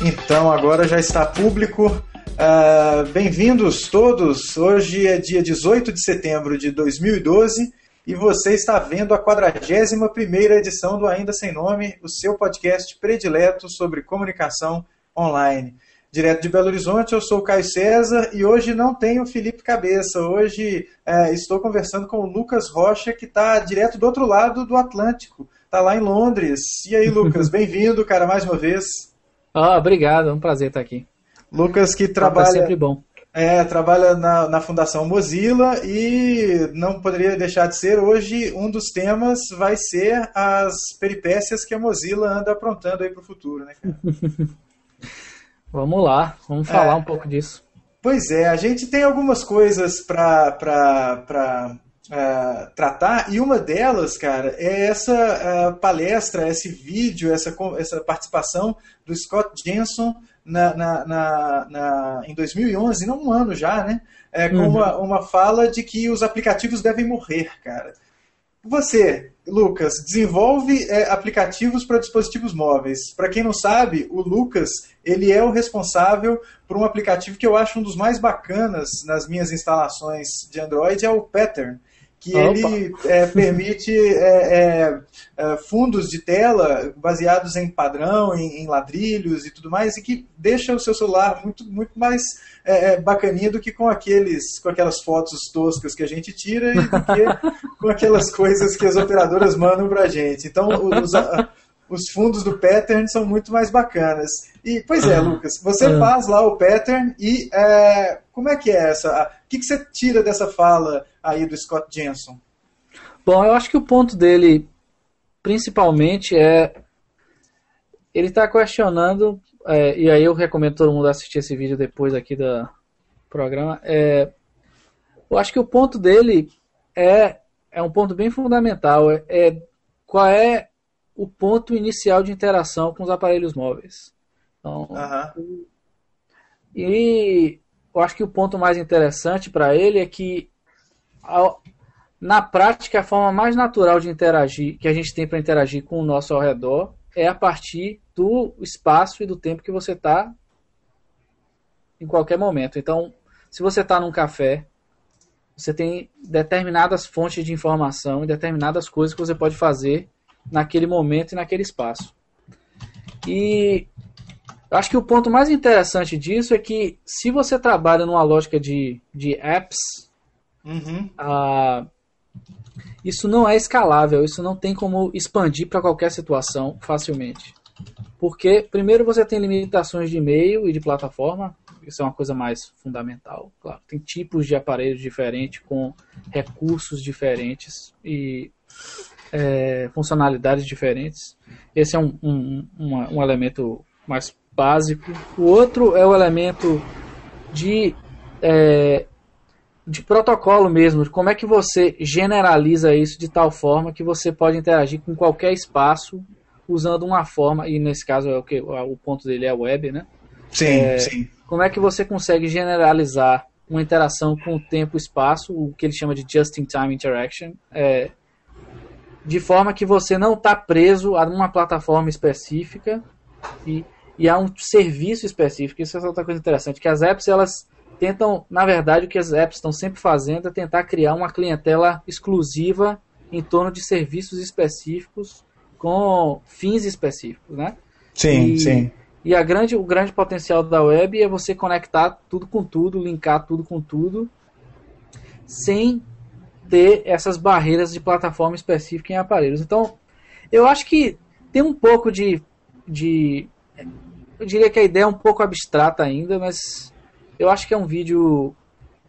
Então, agora já está público. Bem-vindos todos. Hoje é dia 18 de setembro de 2012 e você está vendo a 41ª edição do Ainda Sem Nome, o seu podcast predileto sobre comunicação online. Direto de Belo Horizonte, eu sou o Caio César e hoje não tenho o Felipe Cabeça. Hoje estou conversando com o Lucas Rocha, que está direto do outro lado do Atlântico. Está lá em Londres. E aí, Lucas, bem-vindo, cara, mais uma vez. Obrigado, é um prazer estar aqui. Lucas que trabalha... É sempre bom. Trabalha na Fundação Mozilla e não poderia deixar de ser. Hoje, um dos temas vai ser as peripécias que a Mozilla anda aprontando aí para o futuro, né, cara? Vamos lá, vamos falar um pouco disso. Pois é, a gente tem algumas coisas para tratar, e uma delas, cara, é essa palestra, esse vídeo, essa participação do Scott Jensen em 2011, não um ano já, né? Com uma fala de que os aplicativos devem morrer, cara. Você, Lucas, desenvolve aplicativos para dispositivos móveis. Para quem não sabe, o Lucas, ele é o responsável por um aplicativo que eu acho um dos mais bacanas nas minhas instalações de Android, é o Pattern, que ele permite fundos de tela baseados em padrão, em ladrilhos e tudo mais, e que deixa o seu celular muito, muito mais bacaninha do que com aquelas fotos toscas que a gente tira e do que com aquelas coisas que as operadoras mandam pra gente. Então, os fundos do Pattern são muito mais bacanas. E, pois é, Lucas, você faz lá o Pattern e como é que é essa... O que você tira dessa fala aí do Scott Jensen? Bom, eu acho que o ponto dele, principalmente, ele está questionando, e aí eu recomendo todo mundo assistir esse vídeo depois aqui do programa, eu acho que o ponto dele é um ponto bem fundamental, qual é o ponto inicial de interação com os aparelhos móveis. Então, e eu acho que o ponto mais interessante para ele é que, na prática, a forma mais natural de interagir, que a gente tem para interagir com o nosso ao redor, é a partir do espaço e do tempo que você está em qualquer momento. Então, se você está num café, você tem determinadas fontes de informação e determinadas coisas que você pode fazer naquele momento e naquele espaço. E eu acho que o ponto mais interessante disso é que, se você trabalha numa lógica de apps, isso não é escalável, isso não tem como expandir para qualquer situação facilmente. Porque, primeiro, você tem limitações de e-mail e de plataforma, isso é uma coisa mais fundamental. Claro, tem tipos de aparelhos diferentes, com recursos diferentes e funcionalidades diferentes. Esse é um elemento mais básico. O outro é o elemento de protocolo mesmo, de como é que você generaliza isso de tal forma que você pode interagir com qualquer espaço usando uma forma, e nesse caso o ponto dele é a web, né? Sim. Como é que você consegue generalizar uma interação com o tempo e espaço, o que ele chama de just-in-time interaction, de forma que você não está preso a uma plataforma específica e a um serviço específico. Isso é outra coisa interessante, que as apps, elas tentam, na verdade, o que as apps estão sempre fazendo é tentar criar uma clientela exclusiva em torno de serviços específicos com fins específicos, né? Sim. E o grande potencial da web é você conectar tudo com tudo, linkar tudo com tudo, sem ter essas barreiras de plataforma específica em aparelhos. Então, eu acho que tem um pouco eu diria que a ideia é um pouco abstrata ainda, mas eu acho que é um vídeo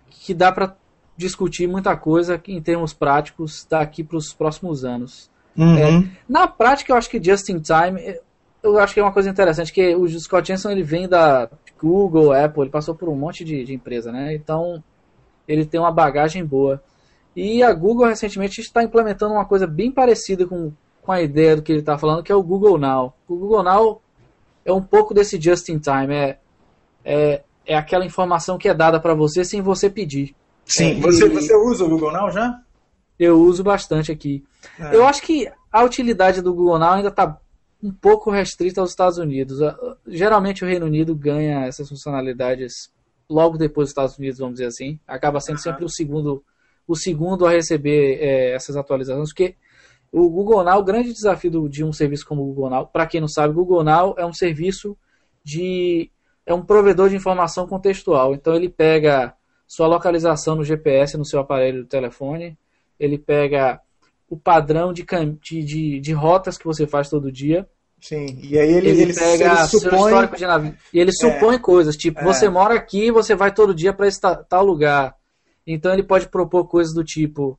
que dá para discutir muita coisa em termos práticos daqui para os próximos anos. Na prática, eu acho que Just in Time, eu acho que é uma coisa interessante, que o Scott Jensen, ele vem da Google, Apple, ele passou por um monte de empresa, né? Então, ele tem uma bagagem boa. E a Google, recentemente, está implementando uma coisa bem parecida com a ideia do que ele está falando, que é o Google Now. O Google Now é um pouco desse Just in Time, é aquela informação que é dada para você sem você pedir. Sim, você usa o Google Now já? Eu uso bastante aqui. Eu acho que a utilidade do Google Now ainda está um pouco restrita aos Estados Unidos. Geralmente o Reino Unido ganha essas funcionalidades logo depois dos Estados Unidos, vamos dizer assim. Acaba sendo sempre o segundo a receber essas atualizações, porque o Google Now, o grande desafio de um serviço como o Google Now, para quem não sabe, o Google Now é um serviço é um provedor de informação contextual. Então ele pega sua localização no GPS no seu aparelho do telefone, ele pega o padrão de rotas que você faz todo dia. Sim, e aí ele pega seu histórico de navio. E ele supõe coisas, tipo, você mora aqui, você vai todo dia para tal lugar. Então ele pode propor coisas do tipo,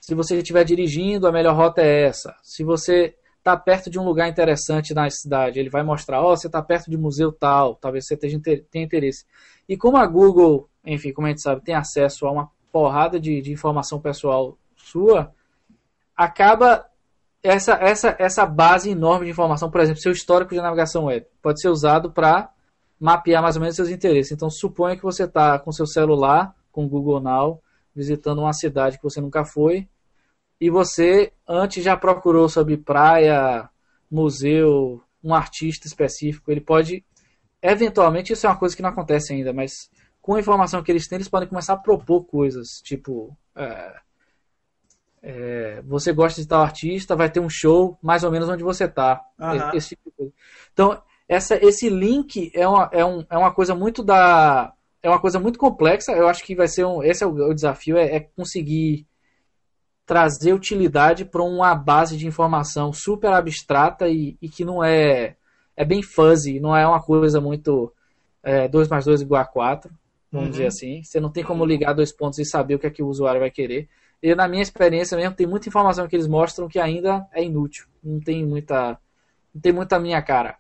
se você estiver dirigindo, a melhor rota é essa. Se você está perto de um lugar interessante na cidade, ele vai mostrar, você está perto de museu tal, talvez você tenha interesse. E como a Google, enfim, como a gente sabe, tem acesso a uma porrada de informação pessoal sua, acaba essa base enorme de informação, por exemplo, seu histórico de navegação web, pode ser usado para mapear mais ou menos seus interesses. Então, suponha que você está com seu celular, com o Google Now, visitando uma cidade que você nunca foi, e você antes já procurou sobre praia, museu, um artista específico. Ele pode, eventualmente, isso é uma coisa que não acontece ainda, mas com a informação que eles têm, eles podem começar a propor coisas, tipo... você gosta de tal artista, vai ter um show mais ou menos onde você está. Esse tipo de coisa. Então, esse link é uma coisa muito é uma coisa muito complexa. Eu acho que vai ser esse é o desafio, conseguir trazer utilidade para uma base de informação super abstrata e que não é bem fuzzy, não é uma coisa muito 2 mais 2 igual a 4, vamos dizer assim. Você não tem como ligar 2 pontos e saber o que é que o usuário vai querer. E na minha experiência mesmo, tem muita informação que eles mostram que ainda é inútil. Não tem muita minha cara.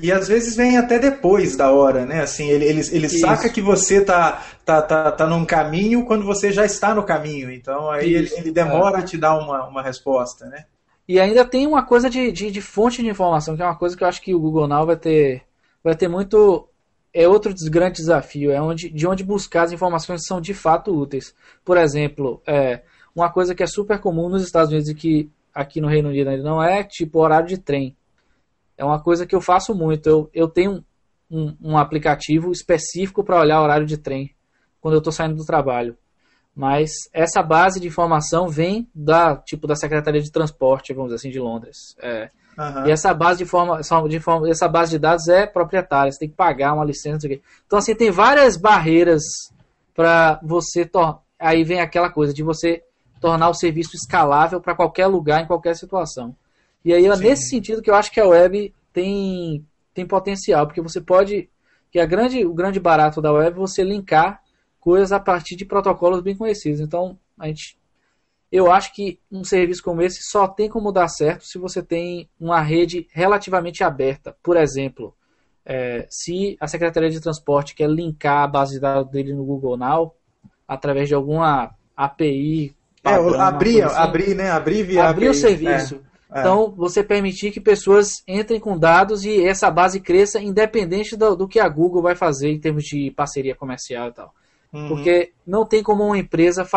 E às vezes vem até depois da hora, né? Assim, ele saca que você tá num caminho quando você já está no caminho. Então aí ele demora a te dar uma resposta, né? E ainda tem uma coisa de fonte de informação, que é uma coisa que eu acho que o Google Now vai ter muito... É outro grande desafio, de onde buscar as informações que são de fato úteis. Por exemplo, uma coisa que é super comum nos Estados Unidos e que aqui no Reino Unido ainda não é, tipo horário de trem. É uma coisa que eu faço muito. Eu tenho um aplicativo específico para olhar o horário de trem quando eu estou saindo do trabalho. Mas essa base de informação vem da Secretaria de Transporte, vamos dizer assim, de Londres. E essa base essa base de dados é proprietária, você tem que pagar uma licença. Então, assim, tem várias barreiras para você aí vem aquela coisa de você tornar o serviço escalável para qualquer lugar, em qualquer situação. E aí é nesse sentido que eu acho que a web tem potencial, porque você pode... o grande barato da web é você linkar coisas a partir de protocolos bem conhecidos. Então, eu acho que um serviço como esse só tem como dar certo se você tem uma rede relativamente aberta. Por exemplo, se a Secretaria de Transporte quer linkar a base de dados dele no Google Now, através de alguma API... padrão, abrir via API. O serviço. Então, você permitir que pessoas entrem com dados e essa base cresça independente do que a Google vai fazer em termos de parceria comercial e tal. Porque não tem como uma empresa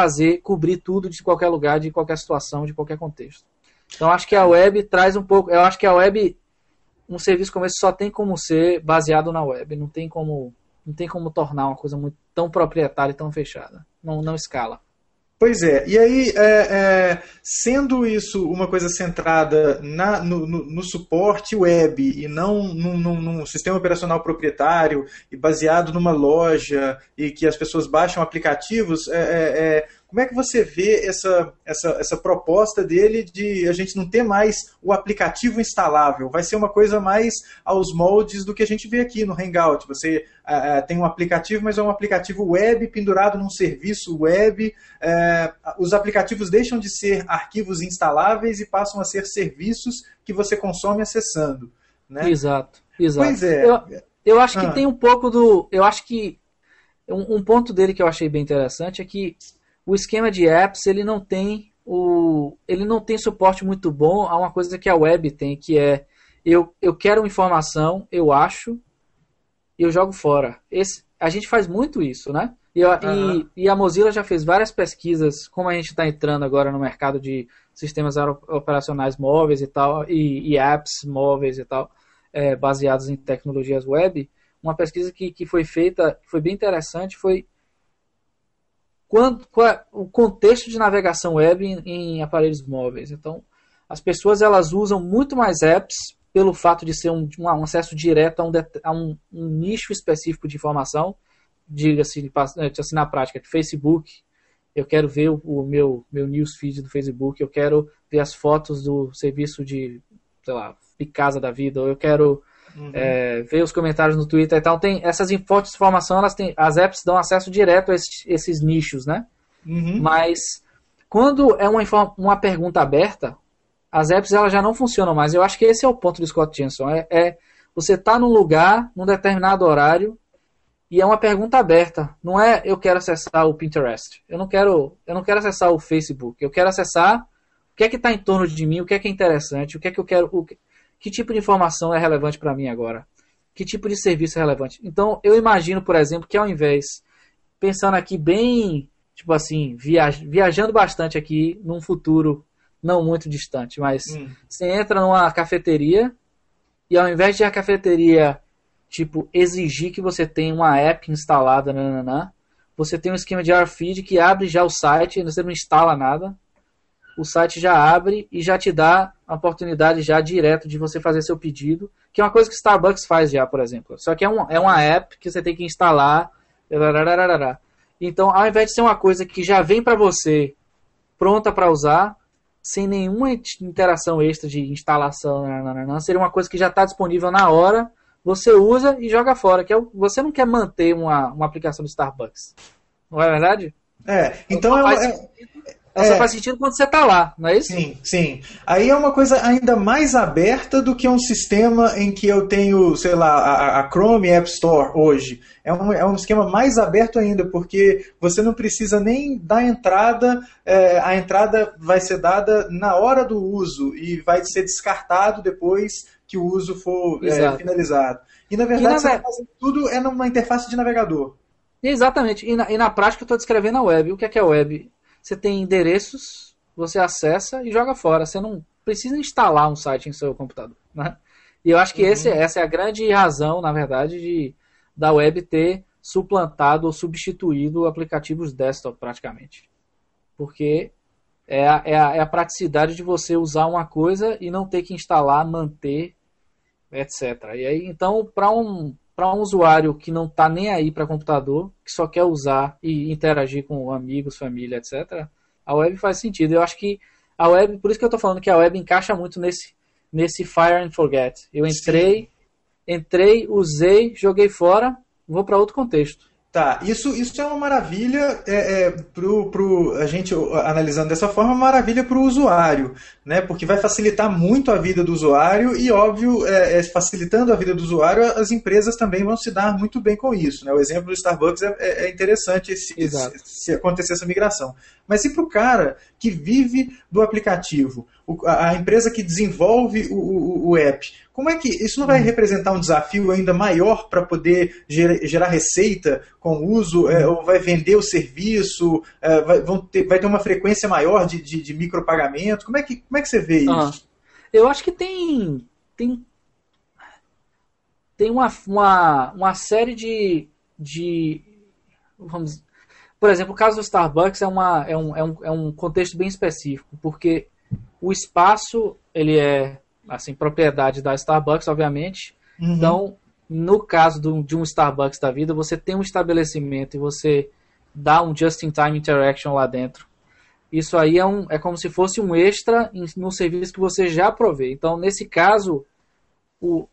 cobrir tudo de qualquer lugar, de qualquer situação, de qualquer contexto. Então, acho que a web traz um pouco... Eu acho que a web, um serviço como esse, só tem como ser baseado na web. Não tem como tornar uma coisa tão proprietária e tão fechada. Não escala. Pois é, e aí, sendo isso uma coisa centrada no suporte web e não num sistema operacional proprietário e baseado numa loja e que as pessoas baixam aplicativos, como é que você vê essa proposta dele de a gente não ter mais o aplicativo instalável? Vai ser uma coisa mais aos moldes do que a gente vê aqui no Hangout. Você tem um aplicativo, mas é um aplicativo web pendurado num serviço web. Os aplicativos deixam de ser arquivos instaláveis e passam a ser serviços que você consome acessando, né? Exato. Pois é. Eu acho que tem um pouco do... Eu acho que um ponto dele que eu achei bem interessante é que o esquema de apps, ele não tem suporte muito bom a uma coisa que a web tem, que é eu quero informação, eu acho, e eu jogo fora. A gente faz muito isso, né? E a Mozilla já fez várias pesquisas, como a gente está entrando agora no mercado de sistemas operacionais móveis e tal, e apps móveis e tal, baseados em tecnologias web. Uma pesquisa que foi feita, foi bem interessante, foi o contexto de navegação web em aparelhos móveis. Então, as pessoas elas usam muito mais apps pelo fato de ser um acesso direto a um nicho específico de informação. Diga-se assim, na prática, Facebook, eu quero ver o meu newsfeed do Facebook, eu quero ver as fotos do serviço de, sei lá, Picasa da vida, ou eu quero ver os comentários no Twitter e tal. Tem essas fontes de informação, as apps dão acesso direto a esses nichos, né? Mas quando é uma pergunta aberta, as apps elas já não funcionam mais. Eu acho que esse é o ponto do Scott Jensen. Você tá num lugar, num determinado horário, e é uma pergunta aberta. Não é eu quero acessar o Pinterest. Eu não quero acessar o Facebook. Eu quero acessar o que é que está em torno de mim, o que é interessante, o que é que eu quero, que tipo de informação é relevante para mim agora. Que tipo de serviço é relevante. Então, eu imagino, por exemplo, que ao invés, pensando aqui bem, tipo assim, viajando bastante aqui num futuro não muito distante, mas você entra numa cafeteria e ao invés de a cafeteria tipo, exigir que você tenha uma app instalada, você tem um esquema de RFID que abre já o site, você não instala nada, o site já abre e já te dá a oportunidade já direto de você fazer seu pedido, que é uma coisa que Starbucks faz já, por exemplo. Só que é uma app que você tem que instalar. Então, ao invés de ser uma coisa que já vem para você pronta para usar, sem nenhuma interação extra de instalação, seria uma coisa que já está disponível na hora, você usa e joga fora. Você não quer manter uma aplicação do Starbucks. Não é verdade? Então só faz sentido quando você está lá, não é isso? Sim. Aí é uma coisa ainda mais aberta do que um sistema em que eu tenho, sei lá, a Chrome App Store hoje. É um esquema mais aberto ainda, porque você não precisa nem dar entrada, a entrada vai ser dada na hora do uso e vai ser descartado depois que o uso for finalizado. E na verdade você está fazendo tudo numa interface de navegador. Exatamente. E na prática eu estou descrevendo a web. O que é a web? Você tem endereços, você acessa e joga fora. Você não precisa instalar um site em seu computador. Né? E eu acho que essa é a grande razão, na verdade, da web ter suplantado ou substituído aplicativos desktop praticamente. Porque é a praticidade de você usar uma coisa e não ter que instalar, manter, etc. E aí, então, para um usuário que não está nem aí para computador, que só quer usar e interagir com amigos, família, etc., a web faz sentido. Eu acho que a web, por isso que eu estou falando que a web encaixa muito nesse Fire and Forget. Eu entrei, usei, joguei fora, vou para outro contexto. Tá, isso é uma maravilha a gente analisando dessa forma, uma maravilha para o usuário, né? Porque vai facilitar muito a vida do usuário e, óbvio, facilitando a vida do usuário, as empresas também vão se dar muito bem com isso, né? O exemplo do Starbucks é interessante se acontecer essa migração. Mas e para o cara que vive do aplicativo, a empresa que desenvolve o app, como é que isso não vai representar um desafio ainda maior para poder gerar receita com o uso, ou vai vender o serviço, vai ter uma frequência maior de micropagamento? Como é que você vê isso? Eu acho que tem uma série de vamos dizer, por exemplo, o caso do Starbucks é um contexto bem específico, porque o espaço ele é assim, propriedade da Starbucks, obviamente. Então, no caso de um Starbucks da vida, você tem um estabelecimento e você dá um just-in-time interaction lá dentro. Isso aí é como se fosse um extra no serviço que você já provê. Então, nesse caso, o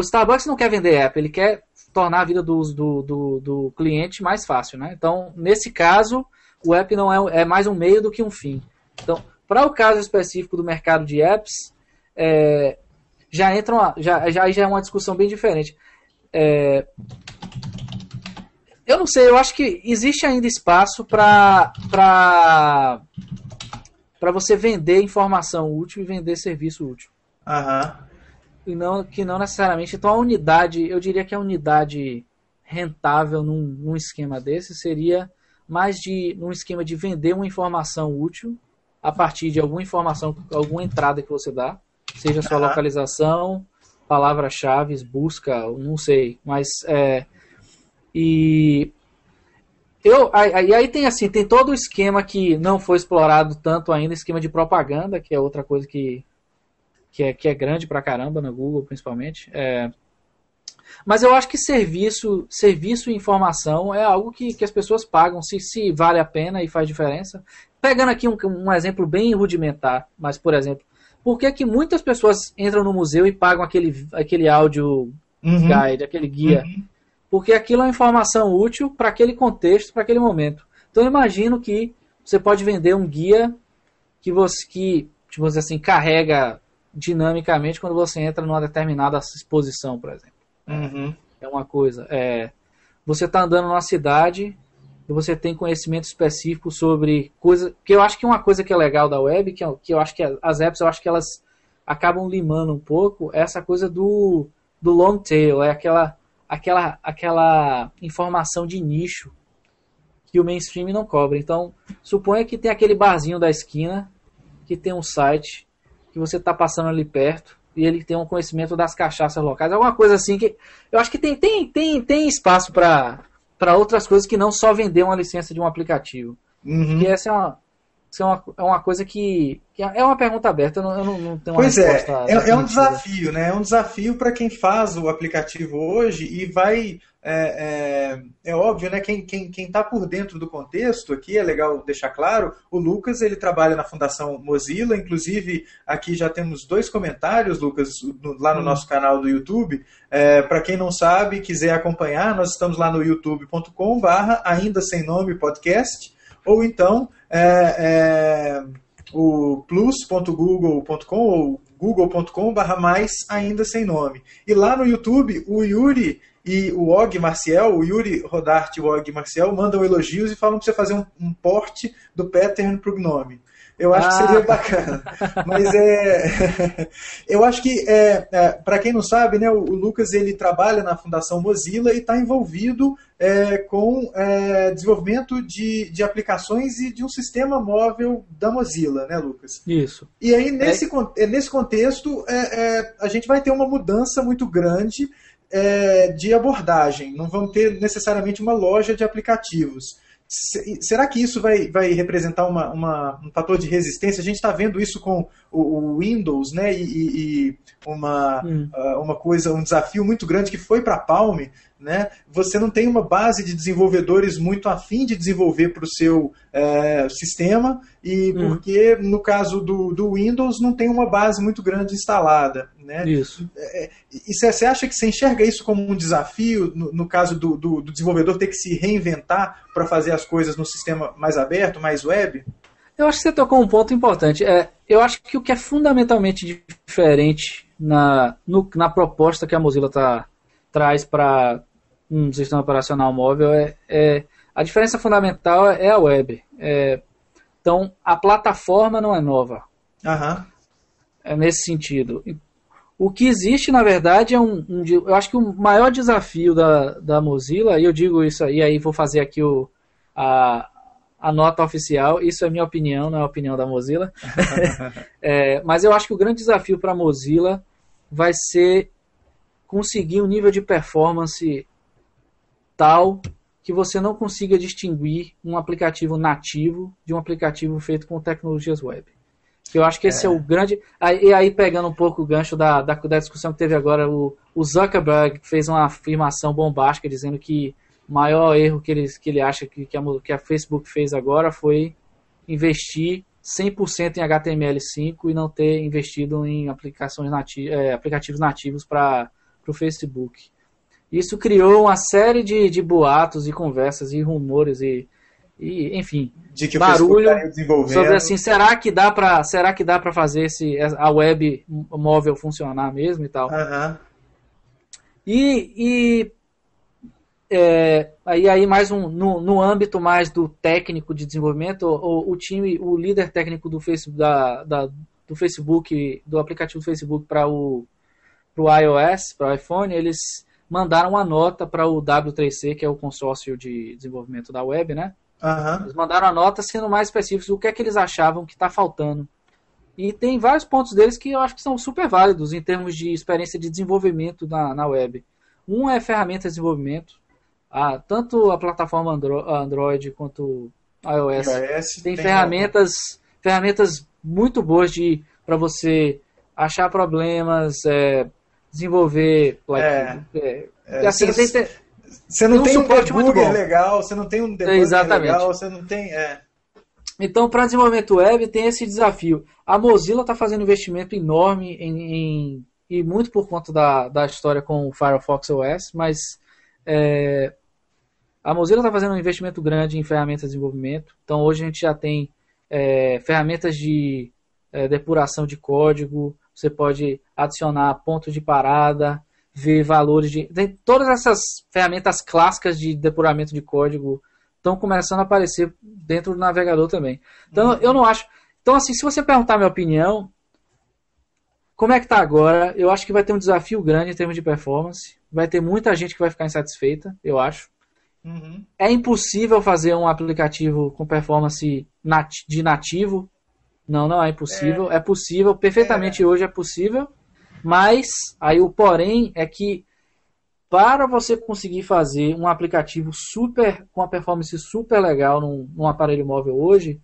Starbucks não quer vender app, ele quer tornar a vida do cliente mais fácil, né? Então, nesse caso, o app não é mais um meio do que um fim. Então, para o caso específico do mercado de apps, já é uma discussão bem diferente. Eu não sei, eu acho que existe ainda espaço para você vender informação útil e vender serviço útil. E que não necessariamente. Então a unidade, eu diria que a unidade rentável num esquema desse seria mais num esquema de vender uma informação útil a partir de alguma informação, alguma entrada que você dá, seja sua localização, palavras-chave, busca, não sei, mas e aí tem todo o esquema que não foi explorado tanto ainda, esquema de propaganda, que é outra coisa que é grande pra caramba no Google, principalmente. Mas eu acho que serviço e informação é algo que as pessoas pagam, se vale a pena e faz diferença. Pegando aqui um exemplo bem rudimentar, mas, por exemplo, por que muitas pessoas entram no museu e pagam aquele áudio guide, aquele guia? Porque aquilo é uma informação útil para aquele contexto, para aquele momento. Então eu imagino que você pode vender um guia que tipo assim, carrega dinamicamente quando você entra numa determinada exposição, por exemplo. É uma coisa. Você está andando numa cidade e você tem conhecimento específico sobre coisa. Que eu acho que uma coisa que é legal da web, que eu acho que as apps, eu acho que elas acabam limando um pouco, é essa coisa do long tail, é aquela informação de nicho que o mainstream não cobre. Então, suponha que tem aquele barzinho da esquina que tem um site que você está passando ali perto e ele tem um conhecimento das cachaças locais, alguma coisa assim que eu acho que tem espaço para outras coisas que não só vender uma licença de um aplicativo. E essa é uma coisa que é uma pergunta aberta, eu não tenho uma resposta. É um desafio, né? É um desafio para quem faz o aplicativo hoje e vai... É óbvio, né? Quem está por dentro do contexto aqui, é legal deixar claro, o Lucas, ele trabalha na Fundação Mozilla, inclusive aqui já temos 2 comentários, Lucas, lá no nosso canal do YouTube. Para quem não sabe, quiser acompanhar, nós estamos lá no youtube.com/ainda sem nome podcast, ou então o plus.google.com ou google.com/mais ainda sem nome. E lá no YouTube, o Yuri e o Og Marcial, o Yuri Rodarte e o Og Marcial mandam elogios e falam para você fazer um port do pattern para o Gnome. Eu acho que seria bacana. Mas eu acho que, para quem não sabe, né, o Lucas ele trabalha na Fundação Mozilla e está envolvido com desenvolvimento de aplicações e de um sistema móvel da Mozilla, né, Lucas? Isso. E aí, nesse contexto, a gente vai ter uma mudança muito grande de abordagem. Não vamos ter necessariamente uma loja de aplicativos. Será que isso vai representar um fator de resistência? A gente está vendo isso com o Windows, né? E um desafio muito grande que foi para a Palm, né? Você não tem uma base de desenvolvedores muito afim de desenvolver para o seu sistema, e porque no caso do Windows não tem uma base muito grande instalada, né? Isso. E você acha que você enxerga isso como um desafio no caso do desenvolvedor ter que se reinventar para fazer as coisas no sistema mais aberto, mais web? Eu acho que você tocou um ponto importante. Eu acho que o que é fundamentalmente diferente na proposta que a Mozilla traz para um sistema operacional móvel a diferença fundamental é a web. Então, a plataforma não é nova. É nesse sentido. O que existe, na verdade, eu acho que o maior desafio da Mozilla, e eu digo isso aí vou fazer aqui a nota oficial, isso é minha opinião, não é a opinião da Mozilla. Mas eu acho que o grande desafio para a Mozilla vai ser conseguir um nível de performance tal que você não consiga distinguir um aplicativo nativo de um aplicativo feito com tecnologias web. Que eu acho que esse é o grande... E aí, pegando um pouco o gancho da discussão que teve agora, o Zuckerberg fez uma afirmação bombástica dizendo que o maior erro que ele acha que a Facebook fez agora foi investir 100% em HTML5 e não ter investido em aplicativos nativos para o Facebook. Isso criou uma série de boatos e conversas e rumores e enfim, de que barulho sobre assim, será que dá para fazer a web móvel funcionar mesmo e tal. Aí mais no âmbito mais do técnico de desenvolvimento, o líder técnico do Facebook, do Facebook, do aplicativo do Facebook para o iOS, para o iPhone, eles mandaram uma nota para o W3C, que é o consórcio de desenvolvimento da web, né? Eles mandaram a nota sendo mais específicos o que é que eles achavam que está faltando. E tem vários pontos deles que eu acho que são super válidos em termos de experiência de desenvolvimento na web. Um é ferramenta de desenvolvimento. Tanto a plataforma Android quanto iOS tem ferramentas muito boas para você achar problemas, desenvolver... assim, você não tem um debugger legal, você não tem um debugger legal, você não tem... Então, para desenvolvimento web, tem esse desafio. A Mozilla está fazendo um investimento enorme e muito por conta da história com o Firefox OS, mas a Mozilla está fazendo um investimento grande em ferramentas de desenvolvimento. Então, hoje a gente já tem ferramentas de depuração de código, você pode adicionar pontos de parada, ver valores tem todas essas ferramentas clássicas de depuramento de código estão começando a aparecer dentro do navegador também. Então, eu não acho... Então, assim, se você perguntar a minha opinião, como é que está agora, eu acho que vai ter um desafio grande em termos de performance. Vai ter muita gente que vai ficar insatisfeita, eu acho. É impossível fazer um aplicativo com performance de nativo. Não é impossível. É possível, perfeitamente hoje é possível. Mas, aí o porém é que para você conseguir fazer um aplicativo com uma performance super legal num aparelho móvel hoje,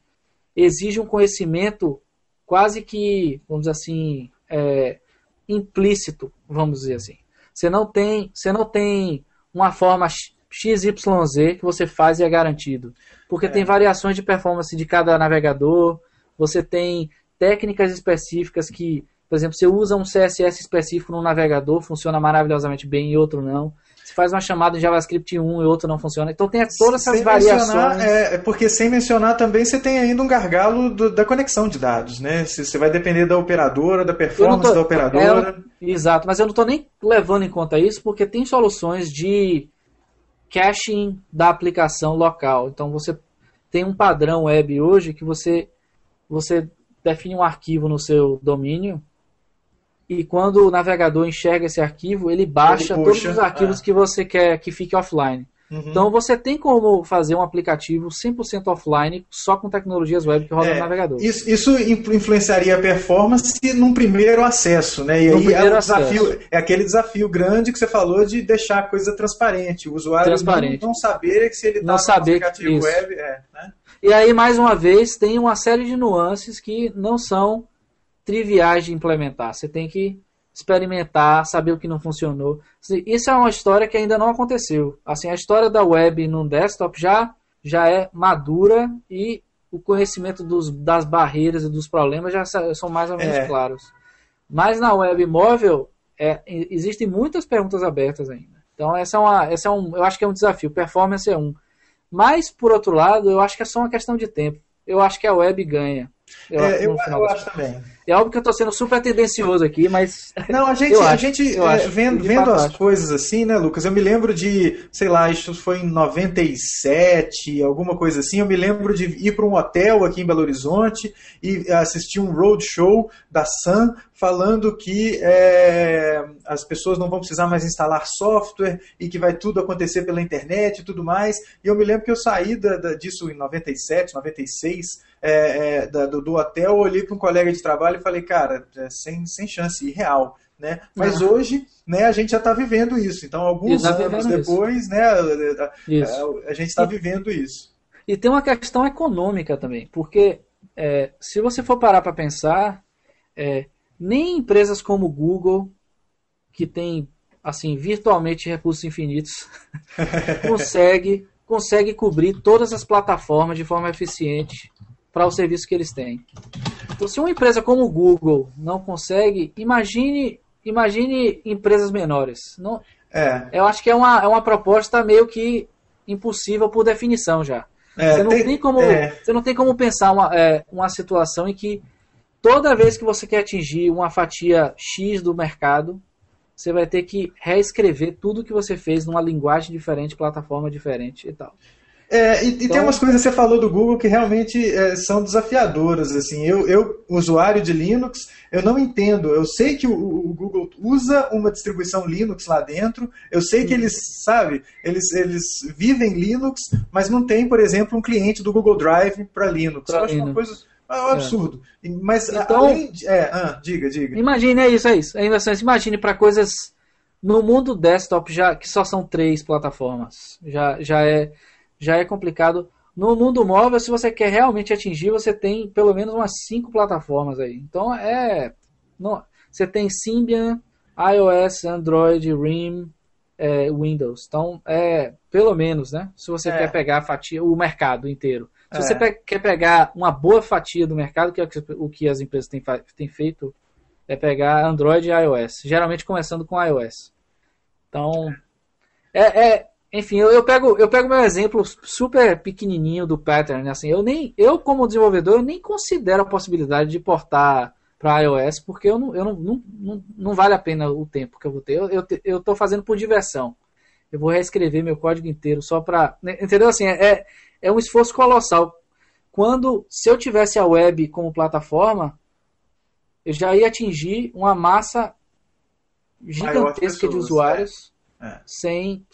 exige um conhecimento quase que, vamos dizer assim, implícito, vamos dizer assim. Você não tem uma forma XYZ que você faz e é garantido. Porque tem variações de performance de cada navegador, você tem técnicas específicas que, por exemplo, você usa um CSS específico no navegador, funciona maravilhosamente bem e outro não. Você faz uma chamada em JavaScript 1 e outro não funciona. Então tem todas essas variações. Porque sem mencionar também você tem ainda um gargalo da conexão de dados, né? Você vai depender da operadora, da performance da operadora. Exato, mas eu não estou nem levando em conta isso porque tem soluções de caching da aplicação local. Então você tem um padrão web hoje que você define um arquivo no seu domínio e quando o navegador enxerga esse arquivo, ele baixa todos os arquivos que você quer que fique offline. Então você tem como fazer um aplicativo 100% offline só com tecnologias web que rodam no navegador. Isso influenciaria a performance num primeiro acesso, né? E aí é aquele desafio grande que você falou de deixar a coisa transparente. O usuário não saber que se ele está no aplicativo web... né? E aí, mais uma vez, tem uma série de nuances que não são triviais de implementar. Você tem que experimentar, saber o que não funcionou. Isso é uma história que ainda não aconteceu. Assim, a história da web no desktop já é madura e o conhecimento das barreiras e dos problemas já são mais ou menos claros. Mas na web móvel existem muitas perguntas abertas ainda. Então eu acho que é um desafio. Performance é um. Mas, por outro lado, eu acho que é só uma questão de tempo. Eu acho que a web ganha. Eu acho também. É óbvio que eu estou sendo super tendencioso aqui, mas... Não, vendo as coisas assim, né, Lucas? Eu me lembro de, sei lá, isso foi em 97, alguma coisa assim. Eu me lembro de ir para um hotel aqui em Belo Horizonte e assistir um roadshow da Sun falando que as pessoas não vão precisar mais instalar software e que vai tudo acontecer pela internet e tudo mais. E eu me lembro que eu saí disso em 97, 96, do hotel, olhei para um colega de trabalho e falei, cara, sem chance, irreal. Né? Mas hoje, né, a gente já está vivendo isso. Então, alguns anos depois, né, a gente está vivendo isso. E tem uma questão econômica também, porque se você for parar para pensar, nem empresas como o Google, que tem assim, virtualmente recursos infinitos, consegue cobrir todas as plataformas de forma eficiente para o serviço que eles têm. Então, se uma empresa como o Google não consegue, imagine empresas menores. Não, eu acho que é uma proposta meio que impossível por definição já. Você não tem como pensar uma situação em que toda vez que você quer atingir uma fatia X do mercado, você vai ter que reescrever tudo que você fez numa linguagem diferente, plataforma diferente e tal. Então, tem umas coisas que você falou do Google que realmente são desafiadoras. Assim, eu, usuário de Linux, eu não entendo. Eu sei que o Google usa uma distribuição Linux lá dentro, eu sei que eles vivem Linux, mas não tem, por exemplo, um cliente do Google Drive para Linux. Eu acho uma coisa um absurdo. Mas, então, além de... diga. Imagine, é isso. Ainda assim, imagine para coisas no mundo desktop que só são 3 plataformas. Já é complicado. No mundo móvel, se você quer realmente atingir, você tem pelo menos umas 5 plataformas aí. Então você tem Symbian, iOS, Android, RIM, Windows. Então pelo menos, né? Se você quer pegar a fatia, o mercado inteiro. Se você quer pegar uma boa fatia do mercado, que é o que as empresas têm feito, é pegar Android e iOS. Geralmente começando com iOS. Então enfim, eu pego meu exemplo super pequenininho do Pattern, assim, eu como desenvolvedor, eu nem considero a possibilidade de portar para iOS, porque não vale a pena o tempo que eu vou ter. Eu estou fazendo por diversão. Eu vou reescrever meu código inteiro só para... Entendeu? Assim, é um esforço colossal. Se eu tivesse a web como plataforma, eu já ia atingir uma massa gigantesca de usuários... Sem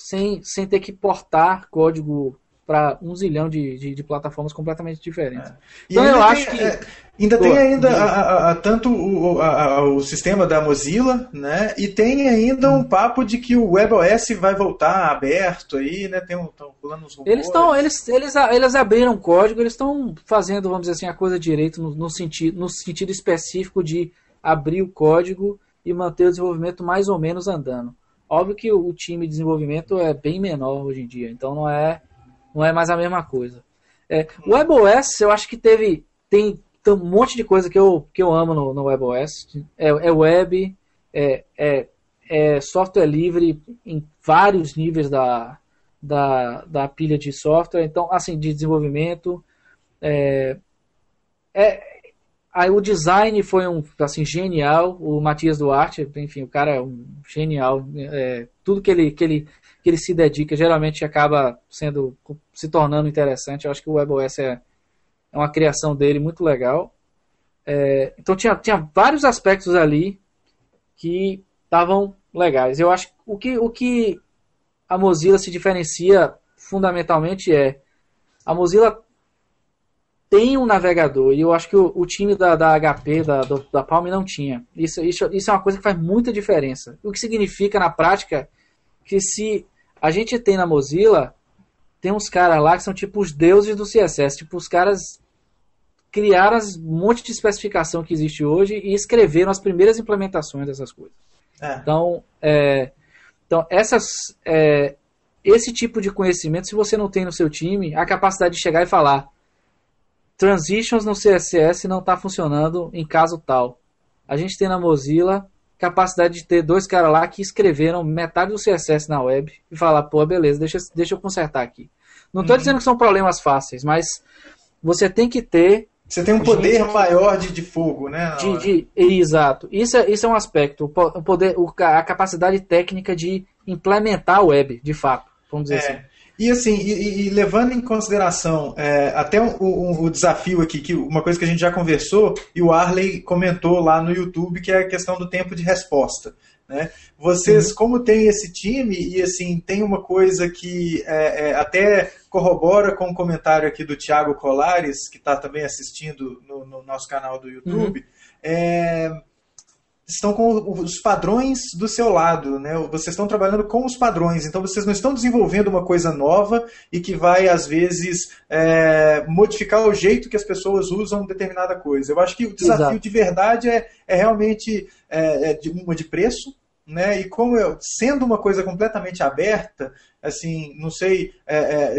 ter que portar código para 1 zilhão de plataformas completamente diferentes. Então eu acho que... tem tanto o sistema da Mozilla, né? E tem ainda um papo de que o WebOS vai voltar aberto aí, né? Estão pulando uns rumores. Eles abriram código, eles estão fazendo, vamos dizer assim, a coisa direito no sentido específico de abrir o código e manter o desenvolvimento mais ou menos andando. Óbvio que o time de desenvolvimento é bem menor hoje em dia, então não é mais a mesma coisa. O WebOS, eu acho que tem um monte de coisa que eu amo no WebOS. Web, software livre em vários níveis da pilha de software, então, assim, de desenvolvimento. Aí o design foi genial. O Matias Duarte, enfim, o cara é um genial. Tudo que ele se dedica geralmente acaba se tornando interessante. Eu acho que o WebOS é uma criação dele muito legal. Então tinha vários aspectos ali que estavam legais. Eu acho que o que a Mozilla se diferencia fundamentalmente a Mozilla tem um navegador, e eu acho que o time da HP, da Palm, não tinha. Isso é uma coisa que faz muita diferença. O que significa, na prática, que se a gente tem na Mozilla, tem uns caras lá que são tipo os deuses do CSS. Tipo, os caras criaram um monte de especificação que existe hoje e escreveram as primeiras implementações dessas coisas. Então, esse tipo de conhecimento, se você não tem no seu time, a capacidade de chegar e falar: transitions no CSS não está funcionando em caso tal. A gente tem na Mozilla capacidade de ter 2 caras lá que escreveram metade do CSS na web e falar, pô, beleza, deixa eu consertar aqui. Não estou dizendo que são problemas fáceis, mas você tem que ter... Você tem um poder maior de fogo, né? Exato. Isso é um aspecto. A capacidade técnica de implementar a web, de fato. Vamos dizer assim. E assim, e levando em consideração até o desafio aqui, que uma coisa que a gente já conversou e o Arley comentou lá no YouTube, que é a questão do tempo de resposta. Né? Vocês, como tem esse time, e assim, tem uma coisa que até corrobora com o comentário aqui do Thiago Colares, que está também assistindo no nosso canal do YouTube, estão com os padrões do seu lado, né? Vocês estão trabalhando com os padrões, então vocês não estão desenvolvendo uma coisa nova e que vai, às vezes, modificar o jeito que as pessoas usam determinada coisa. Eu acho que o desafio de verdade é realmente de preço, né? E sendo uma coisa completamente aberta, assim, não sei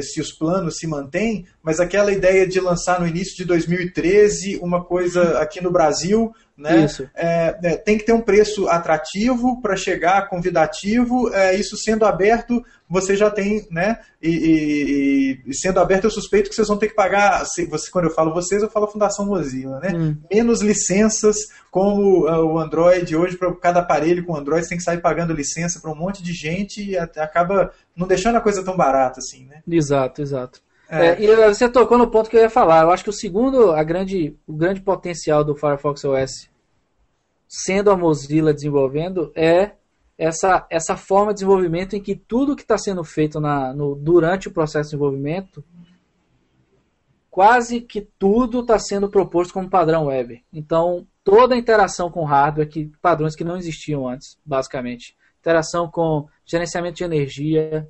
se os planos se mantêm, mas aquela ideia de lançar no início de 2013 uma coisa aqui no Brasil, né? Tem que ter um preço atrativo para chegar convidativo. Isso sendo aberto, você já tem, né? E sendo aberto, eu suspeito que vocês vão ter que pagar. Quando eu falo vocês, eu falo a Fundação Mozilla, né? Menos licenças, como o Android hoje, para cada aparelho com Android, você tem que sair pagando licença para um monte de gente e acaba não deixando a coisa tão barata assim, né? Exato. E você tocou no ponto que eu ia falar. Eu acho que o grande potencial do Firefox OS, sendo a Mozilla desenvolvendo, é essa forma de desenvolvimento em que tudo que está sendo feito durante o processo de desenvolvimento, quase que tudo está sendo proposto como padrão web. Então, toda a interação com hardware, padrões que não existiam antes, basicamente. Interação com gerenciamento de energia,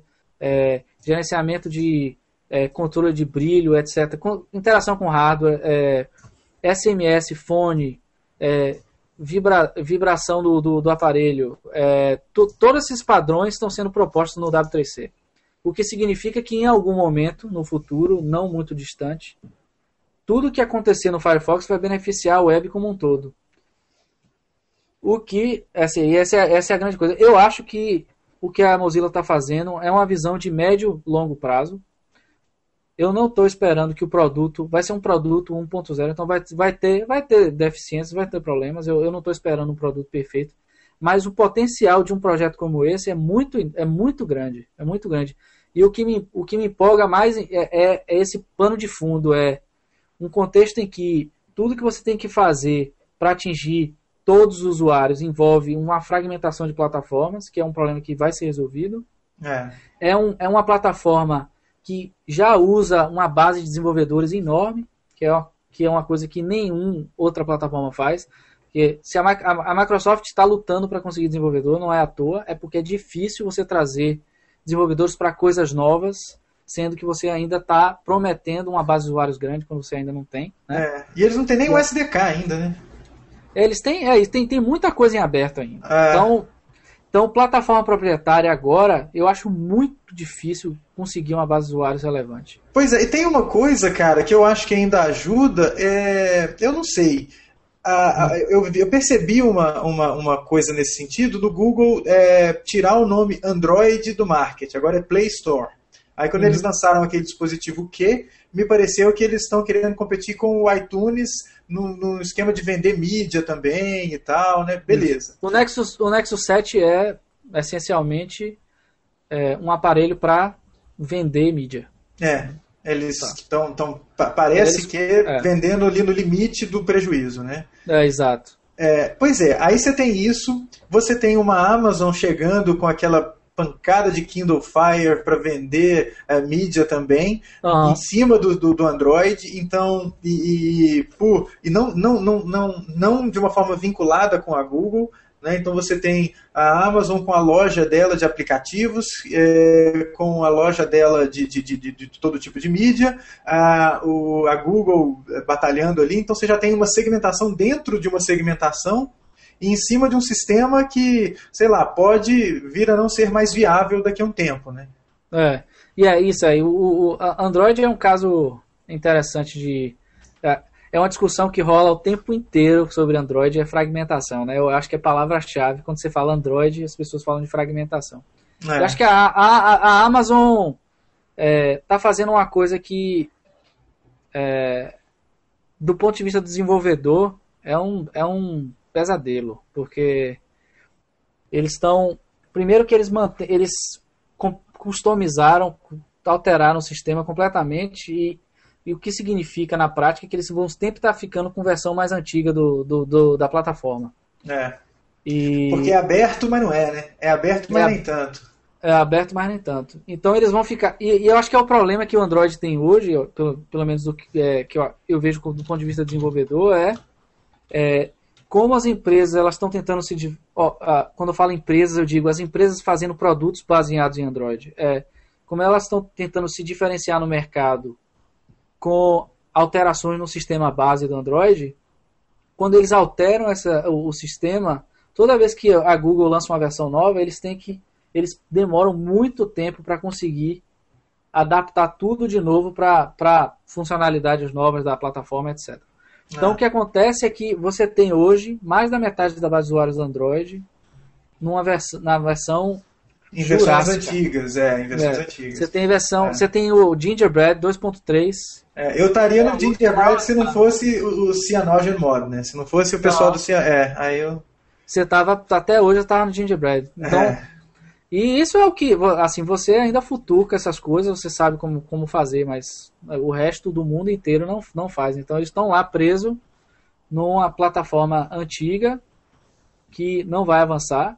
gerenciamento de controle de brilho, etc. Interação com hardware, SMS, fone, vibração do aparelho. Todos esses padrões estão sendo propostos no W3C. O que significa que em algum momento, no futuro, não muito distante, tudo que acontecer no Firefox vai beneficiar a web como um todo. Essa é a grande coisa. Eu acho que o que a Mozilla está fazendo é uma visão de médio e longo prazo. Eu não estou esperando que o produto vai ser um produto 1.0, então vai ter deficiências, vai ter problemas. Eu não estou esperando um produto perfeito, mas o potencial de um projeto como esse é muito grande, é muito grande. E o que me empolga mais é esse pano de fundo, é um contexto em que tudo que você tem que fazer para atingir todos os usuários envolve uma fragmentação de plataformas, que é um problema que vai ser resolvido. É uma plataforma que já usa uma base de desenvolvedores enorme, que é uma coisa que nenhuma outra plataforma faz. Porque se a Microsoft está lutando para conseguir desenvolvedor, não é à toa, é porque é difícil você trazer desenvolvedores para coisas novas, sendo que você ainda está prometendo uma base de usuários grande quando você ainda não tem. Né? E eles não têm nem o SDK ainda, né? Eles têm muita coisa em aberto ainda. Então, plataforma proprietária agora, eu acho muito difícil conseguir uma base de usuários relevante. Pois é, e tem uma coisa, cara, que eu acho que ainda ajuda, eu não sei, eu percebi uma coisa nesse sentido do Google tirar o nome Android do market, agora é Play Store. Aí quando eles lançaram aquele dispositivo Q, me pareceu que eles estão querendo competir com o iTunes no esquema de vender mídia também e tal, né? Beleza. O Nexus 7 é essencialmente um aparelho para vender mídia. Eles estão parece vendendo ali no limite do prejuízo, né? Exato. Pois é, aí você tem isso, você tem uma Amazon chegando com aquela pancada de Kindle Fire para vender mídia também, em cima do Android, então, não de uma forma vinculada com a Google, né? Então você tem a Amazon com a loja dela de aplicativos, com a loja dela de todo tipo de mídia, a Google batalhando ali, então você já tem uma segmentação dentro de uma segmentação, em cima de um sistema que, sei lá, pode vir a não ser mais viável daqui a um tempo, né? E é isso aí. O Android é um caso interessante é uma discussão que rola o tempo inteiro sobre Android, é fragmentação, né? Eu acho que é a palavra-chave. Quando você fala Android, as pessoas falam de fragmentação. Eu acho que a Amazon tá fazendo uma coisa que, do ponto de vista do desenvolvedor, é um pesadelo, porque eles estão... Primeiro que eles customizaram, alteraram o sistema completamente e o que significa na prática é que eles vão sempre estar ficando com versão mais antiga da plataforma. Porque é aberto, mas não é, né? É aberto, mas nem tanto. É aberto, mas nem tanto. Então eles vão ficar... E eu acho que é o problema que o Android tem hoje, pelo menos do que eu vejo do ponto de vista do desenvolvedor, como as empresas elas estão tentando quando eu falo empresas, eu digo as empresas fazendo produtos baseados em Android. Como elas estão tentando se diferenciar no mercado com alterações no sistema base do Android, quando eles alteram o sistema, toda vez que a Google lança uma versão nova, eles demoram muito tempo para conseguir adaptar tudo de novo para funcionalidades novas da plataforma, etc. Então, o que acontece é que você tem hoje mais da metade da base de usuários do Android na versão em versões antigas, em versões antigas. Você tem você tem o Gingerbread 2.3. Eu estaria no Gingerbread se não fosse o Cyanogen Mod, né? Se não fosse o pessoal do Cyanogen. Aí eu... Até hoje eu estava no Gingerbread. Então, E isso é o que, assim, você ainda futuca essas coisas, você sabe como fazer, mas o resto do mundo inteiro não faz. Então eles estão lá presos numa plataforma antiga que não vai avançar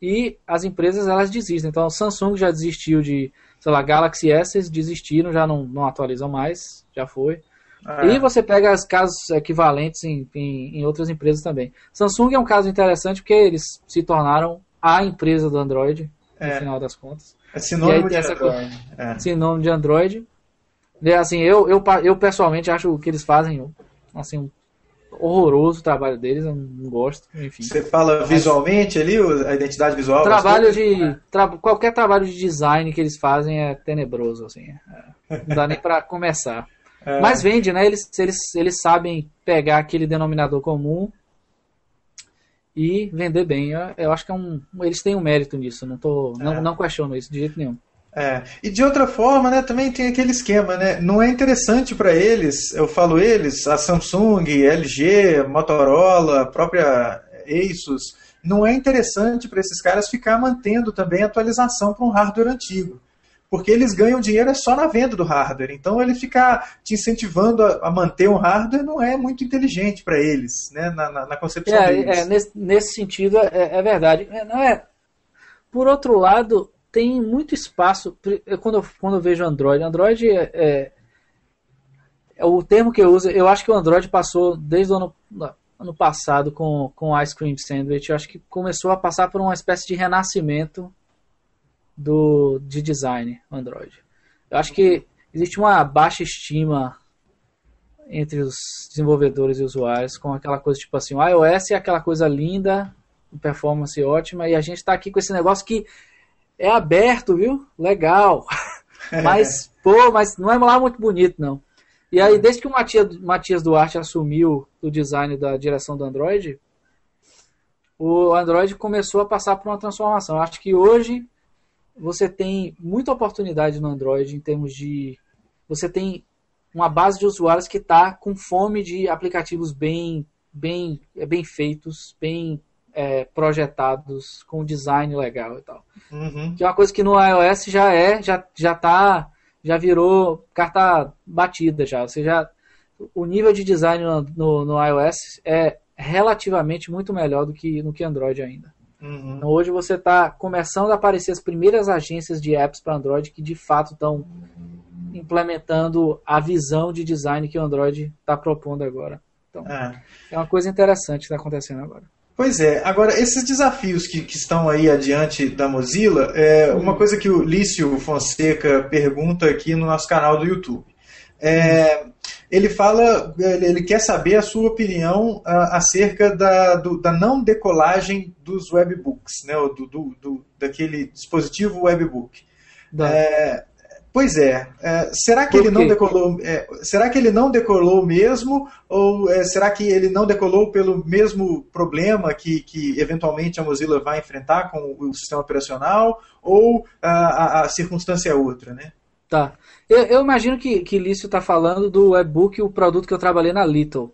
e as empresas elas desistem. Então a Samsung já desistiu de, sei lá, Galaxy S desistiram, já não atualizam mais, já foi. E você pega os casos equivalentes em outras empresas também. Samsung é um caso interessante porque eles se tornaram a empresa do Android, no final das contas. É sinônimo de Android. Sinônimo de Android. E, assim, eu pessoalmente acho que eles fazem assim, um horroroso trabalho deles, eu não gosto, enfim. Você fala visualmente ali, a identidade visual? Qualquer trabalho de design que eles fazem é tenebroso, assim. Não dá nem para começar. Mas vende, né? Eles sabem pegar aquele denominador comum e vender bem. Eu acho que eles têm um mérito nisso, não questiono isso de jeito nenhum. E de outra forma, né, também tem aquele esquema, né? Não é interessante para eles, eu falo eles, a Samsung, LG, Motorola, a própria Asus, não é interessante para esses caras ficar mantendo também atualização para um hardware antigo. Porque eles ganham dinheiro só na venda do hardware. Então ele ficar te incentivando a manter um hardware não é muito inteligente para eles, né, na concepção deles. Nesse sentido é verdade. Por outro lado, tem muito espaço. Quando eu vejo Android é o termo que eu uso. Eu acho que o Android passou desde o ano passado com o Ice Cream Sandwich. Eu acho que começou a passar por uma espécie de renascimento de design Android. Eu acho que existe uma baixa estima entre os desenvolvedores e usuários com aquela coisa tipo assim, o iOS é aquela coisa linda, performance ótima, e a gente está aqui com esse negócio que é aberto, viu? Legal. Mas não é lá muito bonito, não. E aí, desde que o Matias Duarte assumiu o design da direção do Android, o Android começou a passar por uma transformação. Eu acho que hoje você tem muita oportunidade no Android em termos de... Você tem uma base de usuários que está com fome de aplicativos bem feitos, bem projetados, com design legal e tal. Uhum. Que é uma coisa que no iOS já virou carta batida já. O nível de design no iOS é relativamente muito melhor do que no que Android ainda. Uhum. Então, hoje você está começando a aparecer as primeiras agências de apps para Android que de fato estão implementando a visão de design que o Android está propondo agora. Então, é uma coisa interessante que está acontecendo agora. Pois é. Agora, esses desafios que estão aí adiante da Mozilla, uma coisa que o Lício Fonseca pergunta aqui no nosso canal do YouTube. Ele quer saber a sua opinião acerca da não decolagem dos webbooks, né, daquele dispositivo webbook. Pois será que ele não decolou? Será que ele não decolou mesmo? Ou será que ele não decolou pelo mesmo problema que eventualmente a Mozilla vai enfrentar com o sistema operacional? Ou a circunstância é outra, né? Tá. Eu imagino que Lício está falando do webbook, o produto que eu trabalhei na Little.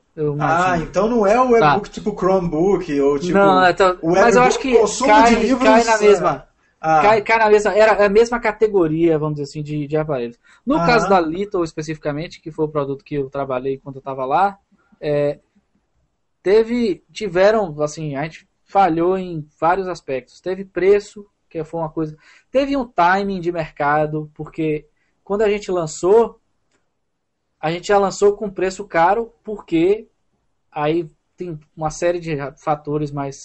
Então não é o webbook tipo Chromebook ou tipo... Não, mas eu acho que cai na mesma. Cai na mesma. Era a mesma categoria, vamos dizer assim, de aparelhos. No caso da Little especificamente, que foi o produto que eu trabalhei quando eu estava lá, tiveram, assim, a gente falhou em vários aspectos. Teve preço, que foi uma coisa... Teve um timing de mercado, porque quando a gente já lançou com preço caro, porque aí tem uma série de fatores, mas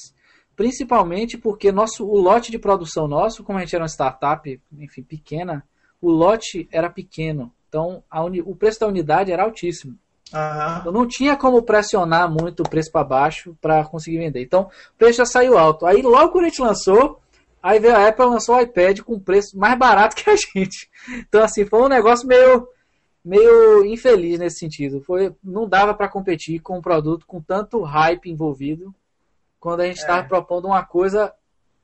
principalmente porque o lote de produção nosso, como a gente era uma startup, enfim, pequena, o lote era pequeno. Então, o preço da unidade era altíssimo. Então, não tinha como pressionar muito o preço para baixo para conseguir vender. Então, o preço já saiu alto. Aí, logo quando a gente lançou, aí veio a Apple e lançou o iPad com preço mais barato que a gente. Então, assim, foi um negócio meio infeliz nesse sentido. Não dava para competir com um produto com tanto hype envolvido, quando a gente estava propondo uma coisa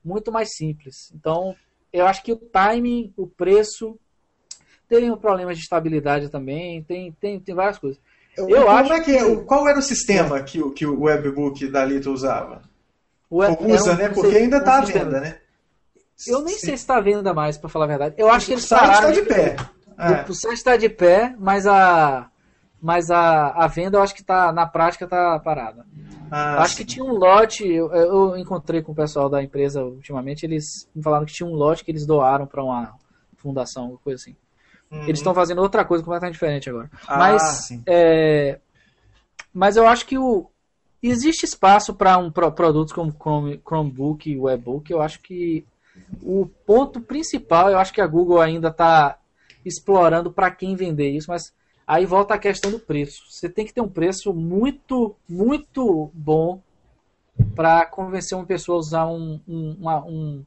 muito mais simples. Então, eu acho que o timing, o preço, tem problemas de estabilidade também, tem várias coisas. Qual era o sistema que o webbook da Little usava? Usa, né? Porque ainda está à venda, né? Eu nem sei se está à venda mais, para falar a verdade. Eu acho que eles o site pararam. Está de pé. O site está de pé, mas a venda eu acho que na prática está parada. Acho que tinha um lote, eu encontrei com o pessoal da empresa ultimamente, eles me falaram que tinha um lote que eles doaram para uma fundação, coisa assim. Eles estão fazendo outra coisa completamente diferente agora. Mas eu acho que existe espaço para produtos como Chromebook e Webbook. Eu acho que o ponto principal, eu acho que a Google ainda está explorando para quem vender isso, mas aí volta a questão do preço. Você tem que ter um preço muito, muito bom para convencer uma pessoa a usar um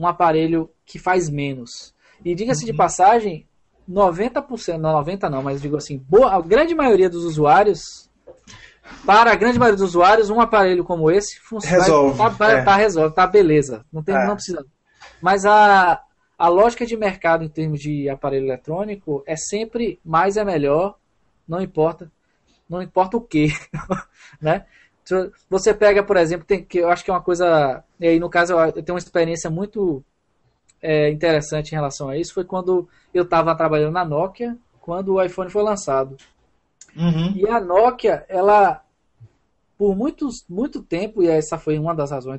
aparelho que faz menos. E diga-se de passagem, 90%, não 90% não, mas digo assim, a grande maioria dos usuários, para a grande maioria dos usuários, um aparelho como esse resolve. Tá beleza, não precisa. Mas a lógica de mercado em termos de aparelho eletrônico é sempre mais é melhor, não importa o que, né? Você pega, por exemplo, que eu acho que é uma coisa, e aí no caso eu tenho uma experiência muito interessante em relação a isso, foi quando eu estava trabalhando na Nokia, quando o iPhone foi lançado. E a Nokia, ela, por muito tempo, e essa foi uma das razões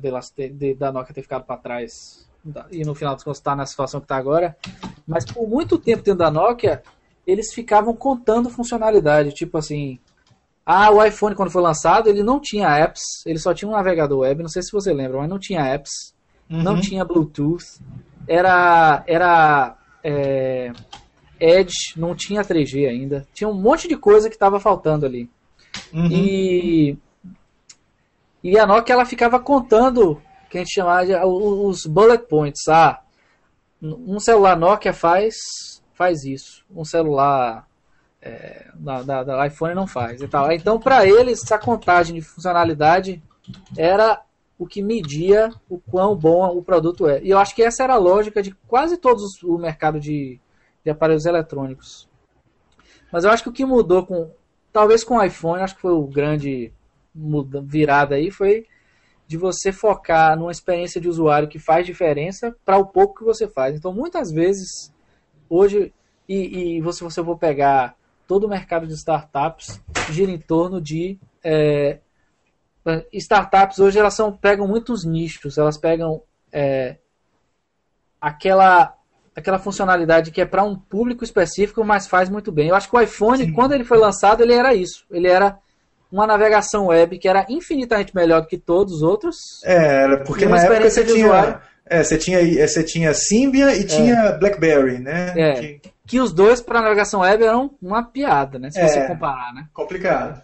da Nokia ter ficado para trás, e no final dos contos está na situação que está agora, mas por muito tempo dentro da Nokia, eles ficavam contando funcionalidade, tipo assim, o iPhone quando foi lançado, ele não tinha apps, ele só tinha um navegador web, não sei se você lembra, mas não tinha apps, não tinha Bluetooth, era Edge, não tinha 3G ainda, tinha um monte de coisa que estava faltando ali. E a Nokia, ela ficava contando, que a gente chamava de os bullet points. Um celular Nokia faz isso, um celular da iPhone não faz e tal. Então, para eles, essa contagem de funcionalidade era o que media o quão bom o produto é. E eu acho que essa era a lógica de quase todos o mercado de aparelhos eletrônicos. Mas eu acho que o que mudou talvez com o iPhone, acho que foi o grande virada aí, foi de você focar numa experiência de usuário que faz diferença para o pouco que você faz. Então, muitas vezes, hoje, se você for pegar todo o mercado de startups, gira em torno de... startups hoje, elas pegam muitos nichos, elas pegam aquela funcionalidade que é para um público específico, mas faz muito bem. Eu acho que o iPhone, quando ele foi lançado, ele era isso. Ele era uma navegação web que era infinitamente melhor do que todos os outros. Porque na época você tinha Symbian e tinha BlackBerry, né? Que os dois para navegação web eram uma piada, né? Se você comparar, né? Complicado.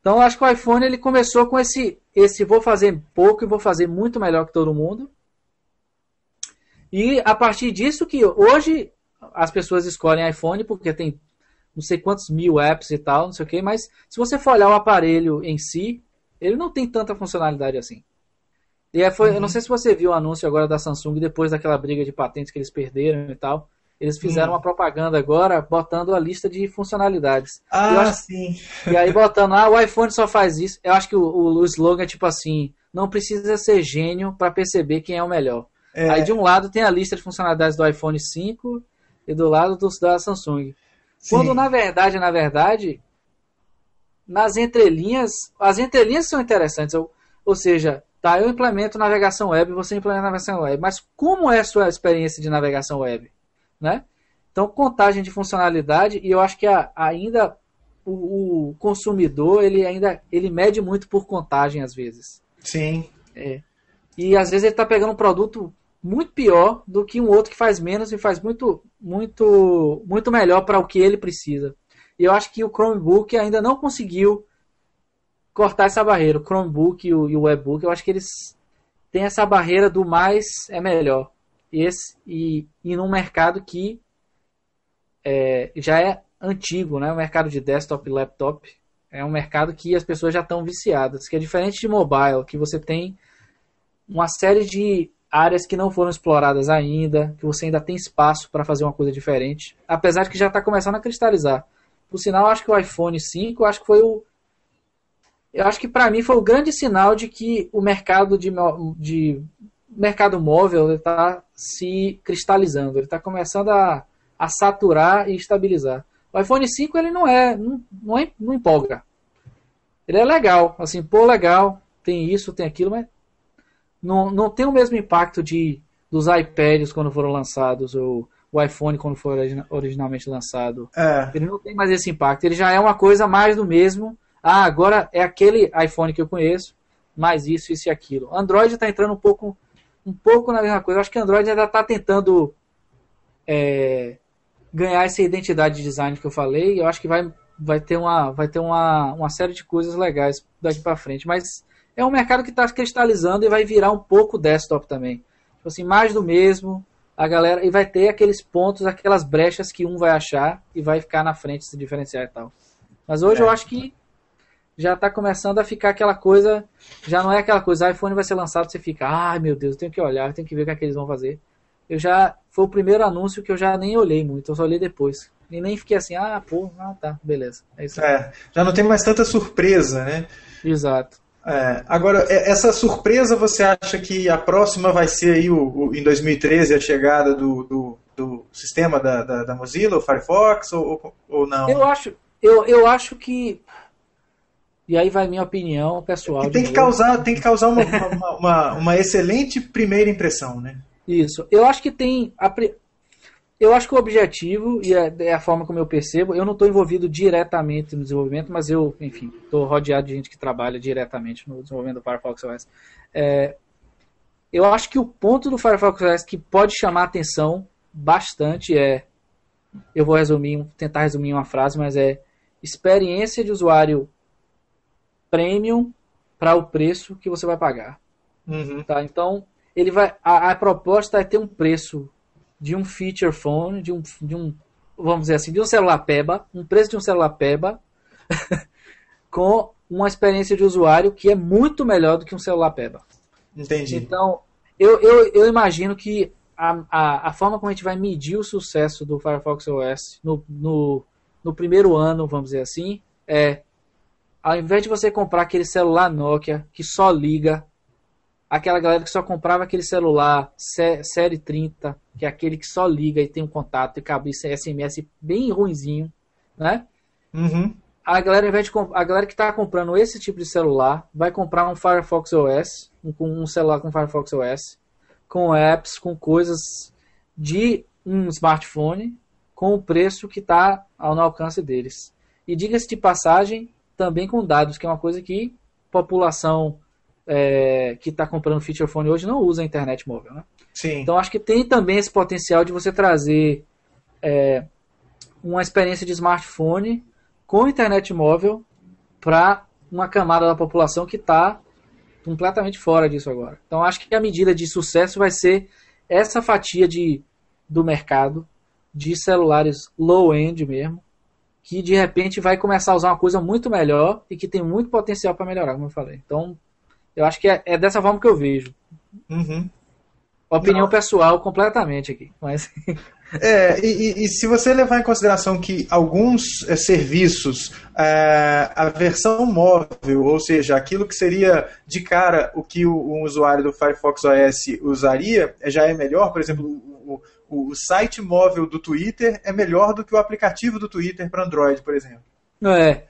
Então eu acho que o iPhone ele começou com esse vou fazer pouco e vou fazer muito melhor que todo mundo. E a partir disso que hoje as pessoas escolhem iPhone porque tem não sei quantos mil apps e tal, não sei o que, mas se você for olhar o aparelho em si, ele não tem tanta funcionalidade assim. E eu não sei se você viu o anúncio agora da Samsung, depois daquela briga de patentes que eles perderam e tal, eles fizeram uma propaganda agora, botando a lista de funcionalidades. Sim. E aí botando, o iPhone só faz isso. Eu acho que o slogan é tipo assim, não precisa ser gênio para perceber quem é o melhor. Aí de um lado tem a lista de funcionalidades do iPhone 5 e do lado da Samsung. Sim. Quando na verdade, nas entrelinhas, as entrelinhas são interessantes. Ou seja, eu implemento navegação web, você implementa navegação web. Mas como é a sua experiência de navegação web? Né? Então, contagem de funcionalidade, e eu acho que ainda o consumidor, ele mede muito por contagem às vezes. Sim. E às vezes ele está pegando um produto muito pior do que um outro que faz menos e faz muito, muito, muito melhor para o que ele precisa. E eu acho que o Chromebook ainda não conseguiu cortar essa barreira. O Chromebook e o Webbook, eu acho que eles têm essa barreira do mais é melhor. E num mercado que já é antigo, né? O mercado de desktop e laptop é um mercado que as pessoas já estão viciadas, que é diferente de mobile, que você tem uma série de áreas que não foram exploradas ainda, que você ainda tem espaço para fazer uma coisa diferente, apesar de que já está começando a cristalizar. Por sinal, eu acho que o iPhone 5, eu acho que para mim foi o grande sinal de que o mercado mercado móvel está se cristalizando, ele está começando a saturar e estabilizar. O iPhone 5 ele não empolga. Ele é legal, assim, legal, tem isso, tem aquilo, mas não tem o mesmo impacto dos iPads quando foram lançados, ou o iPhone quando foi originalmente lançado. Ele não tem mais esse impacto, ele já é uma coisa mais do mesmo. Agora é aquele iPhone que eu conheço, mais isso e aquilo. Android está entrando um pouco na mesma coisa. Eu acho que Android ainda está tentando ganhar essa identidade de design que eu falei. Eu acho que vai ter uma série de coisas legais daqui para frente. Mas é um mercado que está cristalizando e vai virar um pouco desktop também. Tipo assim, mais do mesmo. A galera, e vai ter aqueles pontos, aquelas brechas que um vai achar e vai ficar na frente, se diferenciar e tal. Mas hoje eu acho que já está começando a ficar aquela coisa, já não é aquela coisa, iPhone vai ser lançado, você fica, ai meu Deus, eu tenho que olhar, eu tenho que ver o que é que eles vão fazer. Foi o primeiro anúncio que eu já nem olhei muito, eu só olhei depois. E nem fiquei assim, tá, beleza. É isso aí. Já não tem mais tanta surpresa, né? Exato. Agora, essa surpresa, você acha que a próxima vai ser aí em 2013 a chegada do sistema da Mozilla, o Firefox, ou não? Eu acho que, e aí vai minha opinião pessoal. Tem que causar uma excelente primeira impressão, né? Isso. Eu acho que eu acho que o objetivo, e é a forma como eu percebo, eu não estou envolvido diretamente no desenvolvimento, mas eu, enfim, estou rodeado de gente que trabalha diretamente no desenvolvimento do Firefox OS. Eu acho que o ponto do Firefox OS que pode chamar a atenção bastante eu vou tentar resumir em uma frase, mas experiência de usuário premium para o preço que você vai pagar. Uhum. Tá? Então, a proposta é ter um preço de um feature phone, de um vamos dizer assim, de um celular PEBA, um preço de um celular PEBA, com uma experiência de usuário que é muito melhor do que um celular PEBA. Entendi. Então, eu imagino que a forma como a gente vai medir o sucesso do Firefox OS no primeiro ano, vamos dizer assim, ao invés de você comprar aquele celular Nokia que só liga, aquela galera que só comprava aquele celular série 30, que é aquele que só liga e tem um contato e cabo SMS bem ruinzinho, né? Uhum. A galera que está comprando esse tipo de celular vai comprar um Firefox OS, um celular com Firefox OS, com apps, com coisas de um smartphone, com o preço que está no alcance deles. E diga-se de passagem, também com dados, que é uma coisa que a população que está comprando feature phone hoje não usa a internet móvel, né? Sim. Então acho que tem também esse potencial de você trazer uma experiência de smartphone com internet móvel para uma camada da população que está completamente fora disso agora. Então acho que a medida de sucesso vai ser essa fatia do mercado de celulares low-end mesmo, que de repente vai começar a usar uma coisa muito melhor e que tem muito potencial para melhorar, como eu falei. Então eu acho que é dessa forma que eu vejo. Uhum. Opinião pessoal completamente aqui. Mas... e se você levar em consideração que alguns serviços, a versão móvel, ou seja, aquilo que seria de cara o que um usuário do Firefox OS usaria, já é melhor. Por exemplo, o site móvel do Twitter é melhor do que o aplicativo do Twitter para Android, por exemplo.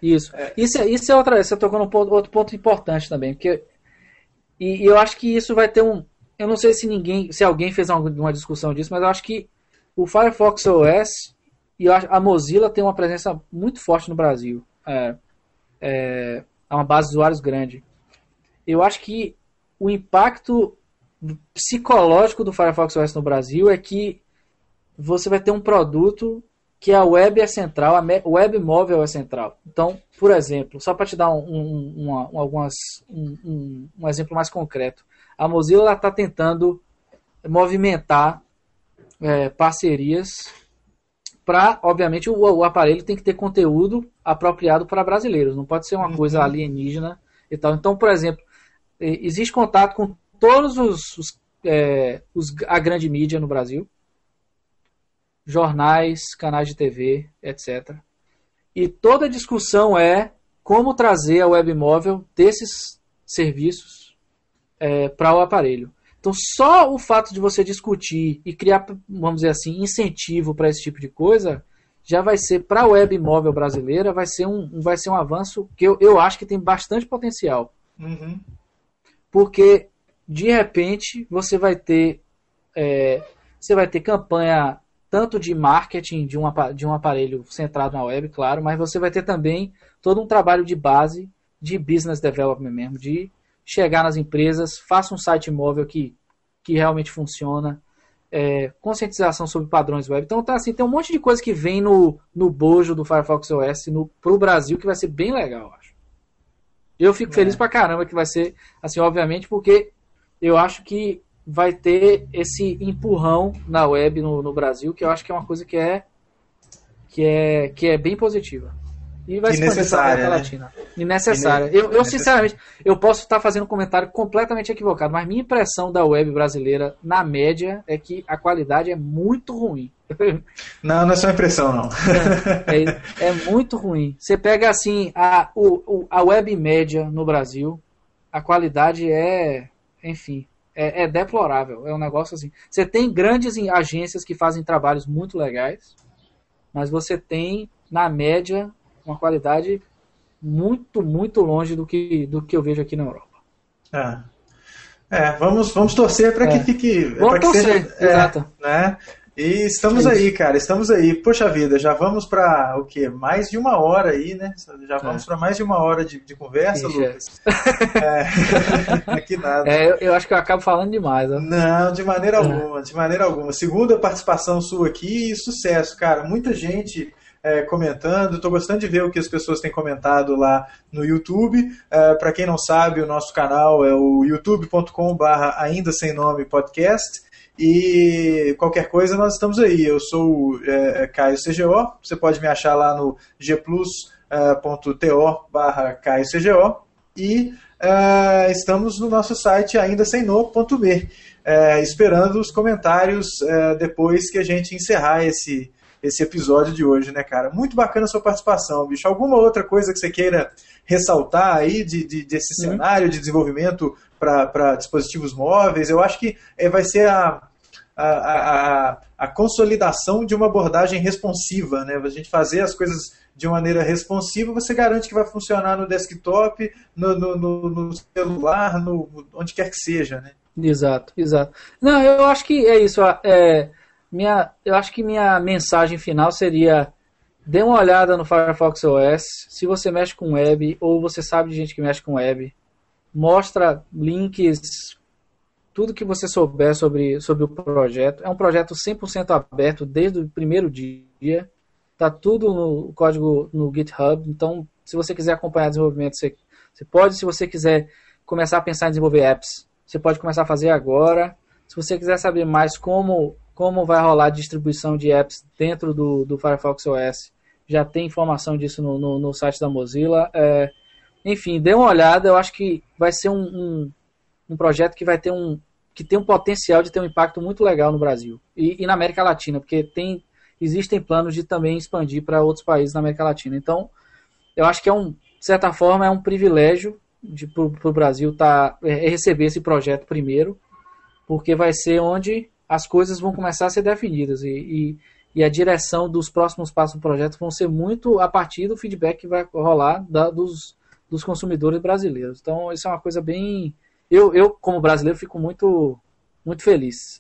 Isso. Isso é outra. Você tocou num outro ponto importante também, porque e eu acho que isso vai ter eu não sei se alguém fez uma discussão disso, mas eu acho que o Firefox OS e a Mozilla tem uma presença muito forte no Brasil. É uma base de usuários grande. Eu acho que o impacto psicológico do Firefox OS no Brasil é que você vai ter um produto que a web é central, a web móvel é central. Então, por exemplo, só para te dar um exemplo mais concreto, a Mozilla está tentando movimentar parcerias para, obviamente, o aparelho tem que ter conteúdo apropriado para brasileiros, não pode ser uma coisa alienígena e tal. Então, por exemplo, existe contato com todos a grande mídia no Brasil, jornais, canais de TV, etc. E toda a discussão é como trazer a web móvel desses serviços para o aparelho. Então, só o fato de você discutir e criar, vamos dizer assim, incentivo para esse tipo de coisa, já vai ser, para a web móvel brasileira, vai ser um avanço que eu acho que tem bastante potencial. Uhum. Porque, de repente, você vai ter campanha tanto de marketing de um aparelho centrado na web, claro, mas você vai ter também todo um trabalho de base, de business development mesmo, de chegar nas empresas, faça um site móvel que realmente funciona, conscientização sobre padrões web. Então, assim, tem um monte de coisa que vem no bojo do Firefox OS pro Brasil que vai ser bem legal, eu acho. Eu fico feliz pra caramba que vai ser, assim, obviamente, porque eu acho que vai ter esse empurrão na web no Brasil, que eu acho que é uma coisa que é bem positiva. E vai expandir para a América Latina. E necessária. Eu sinceramente, eu posso estar fazendo um comentário completamente equivocado, mas minha impressão da web brasileira, na média, é que a qualidade é muito ruim. Não é só impressão, não. É muito ruim. Você pega, assim, a web média no Brasil, a qualidade enfim, é deplorável. É um negócio assim. Você tem grandes agências que fazem trabalhos muito legais, mas você tem, na média, uma qualidade muito, muito longe do que eu vejo aqui na Europa. Vamos torcer para que fique... Vamos torcer, exato. Né? E estamos aí, cara, estamos aí. Poxa vida, já vamos para o quê? Mais de uma hora aí, né? Já vamos para mais de uma hora de conversa, Lucas. Que nada. Eu acho que eu acabo falando demais. Ó. Não, de maneira alguma, de maneira alguma. Segunda participação sua aqui e sucesso, cara. Muita gente comentando. Estou gostando de ver o que as pessoas têm comentado lá no YouTube. Para quem não sabe, o nosso canal é o youtube.com/ainda sem nome podcast. E qualquer coisa nós estamos aí. Eu sou Caio CGO. Você pode me achar lá no gplus.to/Caio CGO. E estamos no nosso site aindasemno.me, esperando os comentários depois que a gente encerrar esse episódio de hoje, né, cara? Muito bacana a sua participação, bicho. Alguma outra coisa que você queira ressaltar aí desse cenário de desenvolvimento para dispositivos móveis? Eu acho que vai ser a consolidação de uma abordagem responsiva, né? A gente fazer as coisas de maneira responsiva, você garante que vai funcionar no desktop, no celular, onde quer que seja, né? Exato. Não, eu acho que é isso. Eu acho que minha mensagem final seria: dê uma olhada no Firefox OS. Se você mexe com web, ou você sabe de gente que mexe com web, mostra links, tudo que você souber sobre o projeto. É um projeto 100% aberto desde o primeiro dia. Está tudo no código no GitHub. Então, se você quiser acompanhar o desenvolvimento, você pode. Se você quiser começar a pensar em desenvolver apps, você pode começar a fazer agora. Se você quiser saber mais como vai rolar a distribuição de apps dentro do Firefox OS, já tem informação disso no site da Mozilla. Enfim, dê uma olhada. Eu acho que vai ser um projeto que tem um potencial de ter um impacto muito legal no Brasil e na América Latina, porque existem planos de também expandir para outros países na América Latina. Então, eu acho que de certa forma, é um privilégio para o Brasil receber esse projeto primeiro, porque vai ser onde as coisas vão começar a ser definidas e a direção dos próximos passos do projeto vão ser muito a partir do feedback que vai rolar dos consumidores brasileiros. Então, isso é uma coisa bem... Eu como brasileiro, fico muito, muito feliz.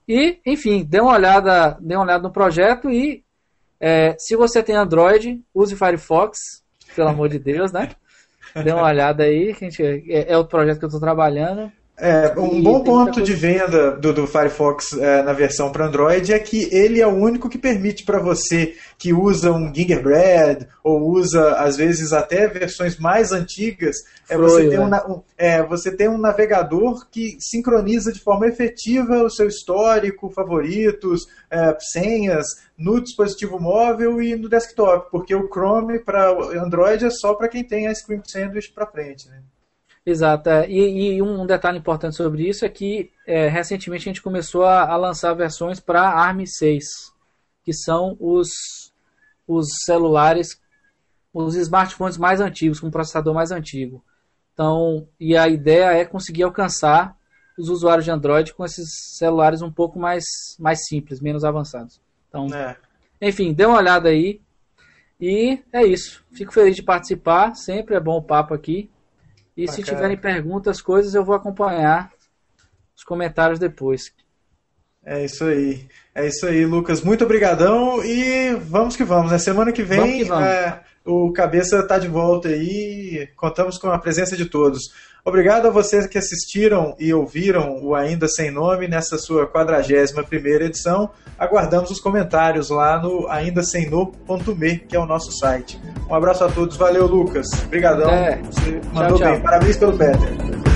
E, enfim, dê uma olhada no projeto e se você tem Android, use Firefox, pelo amor de Deus, né? Dê uma olhada aí, é o projeto que eu estou trabalhando. Um bom ponto de venda do Firefox na versão para Android é que ele é o único que permite para você que usa um Gingerbread ou usa, às vezes, até versões mais antigas, você tem um navegador que sincroniza de forma efetiva o seu histórico, favoritos, senhas no dispositivo móvel e no desktop, porque o Chrome para Android é só para quem tem a Screen Sandwich para frente, né? Exato. E um detalhe importante sobre isso é que recentemente a gente começou a lançar versões para ARM6, que são os celulares, os smartphones mais antigos, com processador mais antigo. Então, e a ideia é conseguir alcançar os usuários de Android com esses celulares um pouco mais simples, menos avançados. Então, enfim, dê uma olhada aí. E é isso. Fico feliz de participar. Sempre é bom o papo aqui. E se tiverem perguntas, coisas, eu vou acompanhar os comentários depois. É isso aí, Lucas. Muito obrigadão e vamos que vamos, né? Semana que vem o Cabeça tá de volta aí, contamos com a presença de todos. Obrigado a vocês que assistiram e ouviram o Ainda Sem Nome nessa sua 41ª edição. Aguardamos os comentários lá no aindasemno.me, que é o nosso site. Um abraço a todos, valeu, Lucas. Obrigadão, você mandou bem. Parabéns pelo Peter.